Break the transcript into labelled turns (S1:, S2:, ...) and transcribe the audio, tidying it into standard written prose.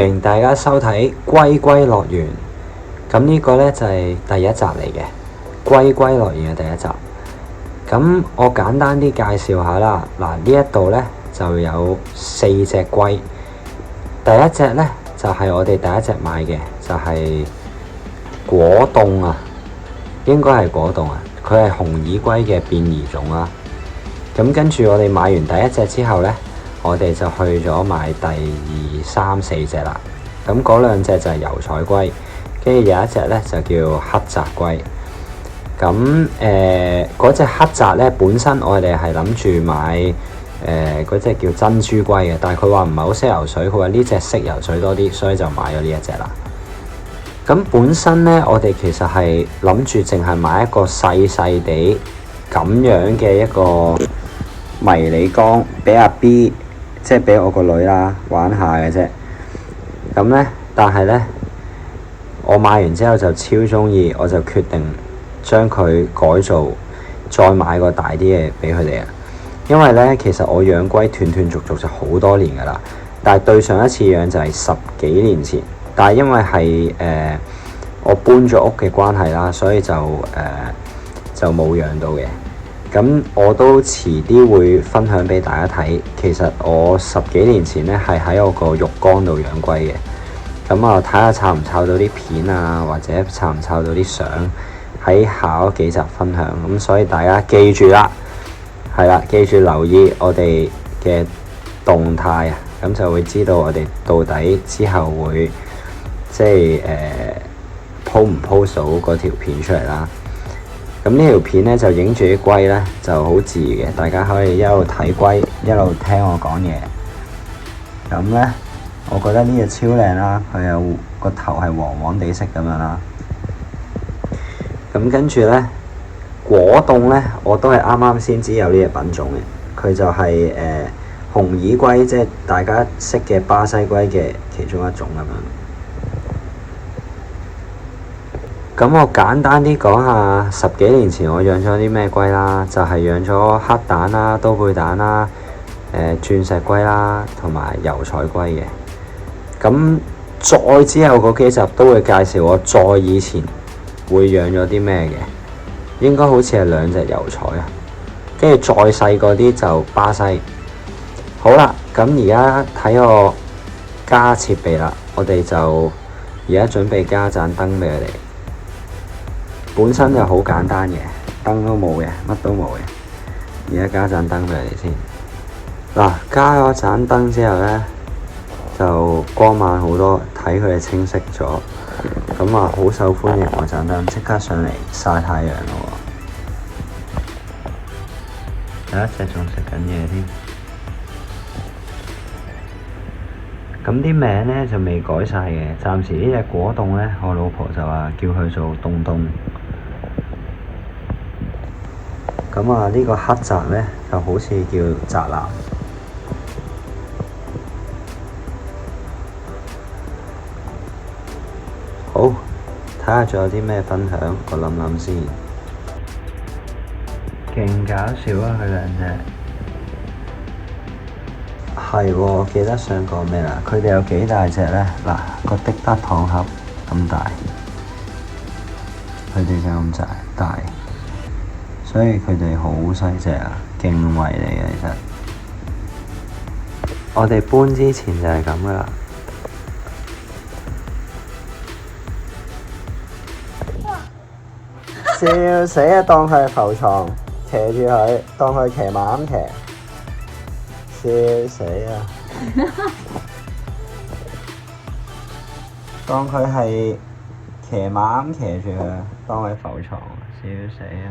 S1: 迎大家收睇《龜龜樂園》。咁呢個呢，就係第一集嚟嘅《龜龜樂園》嘅第一集。咁我簡單啲介紹下啦。嗱，呢一度呢，就有4隻龜。第一隻呢，就係我哋第一隻買嘅，就係果凍啊，應該係果凍啊。佢係紅耳龜嘅變異種啦。咁跟住我哋買完第一隻之後呢，我哋就去咗買第2、3、4隻啦。咁嗰2隻就係油彩龜，跟住有一隻呢就叫黑澤龜。咁嗰隻黑澤呢，本身我哋係諗住買嗰隻叫珍珠龜嘅，但係佢話唔係好識游水，佢話呢隻識游水多啲，所以就買咗呢一隻啦。咁本身呢，我哋其實係諗住淨係買一個細細地咁樣嘅一個迷你缸俾阿 B， 即係俾我個女啦玩下嘅啫。咁呢，但係呢，我買完之後就超中意，我就決定將佢改造，再買個大啲嘅俾佢哋啊。因為呢，其實我養龜斷斷續續就好多年噶啦，但係對上一次養就係10幾年前。但係因為係我搬咗屋嘅關係啦，所以就冇養到嘅。咁我都遲啲會分享俾大家睇。其實我10幾年前呢係喺我個浴缸度養龜嘅。咁啊，睇下抄唔抄到啲片啊，或者抄唔抄到啲相，喺下嗰幾集分享。咁所以大家記住啦，係啦，記住留意我哋嘅動態啊，咁就會知道我哋到底之後會即係post唔post到嗰條片出嚟啦。咁呢條片呢，就影住啲龜呢，就好自然嘅，大家可以一路睇龜一路聽我講嘢。咁呢，我覺得呢隻超靚啦，佢有個頭係黃黃地色咁樣啦。咁跟住呢，果凍呢，我都係啱啱先知有呢隻品種嘅，佢就係紅耳龜，即係大家識嘅巴西龜嘅其中一種咁樣。咁我簡單啲講下10幾年前我養咗啲咩龜啦，就係養咗黑蛋啦、刀背蛋啦、鑽石龜啦，同埋油彩龜嘅。咁再之後嗰幾集都會介紹我再以前會養咗啲咩嘅，應該好似係2隻油彩啊，跟住再細個啲就巴西。好啦，咁而家睇我加設備啦，我哋就而家準備加盞燈俾佢哋。本身就好簡單嘅，燈都冇嘅，乜都冇嘅。而家加盞燈俾佢哋先。嗱，加咗盞燈之後呢，就光猛好多，睇佢哋清晰咗。咁啊，好受歡迎喎盞燈，即刻上嚟曬太陽咯喎。有一隻仲食緊嘢添。咁啲名呢就未改晒嘅，暫時呢隻果凍呢，我老婆就話叫佢做東東。咁啊，呢個黑澤呢，就好似叫澤南。好，睇下仲有啲咩分享，我諗諗先。勁搞笑啊！佢2隻。係喎，記得想講咩啦？佢哋有幾大隻呢？嗱，個的得糖盒咁大，佢哋就咁大，所以佢哋好細隻啊，勁圍嚟嘅其實。我哋搬之前就係咁噶啦。笑死啊！當佢係浮床，騎住佢，當佢騎馬咁騎。笑死啊！當佢係騎馬咁騎住佢，當佢浮床，笑死啊！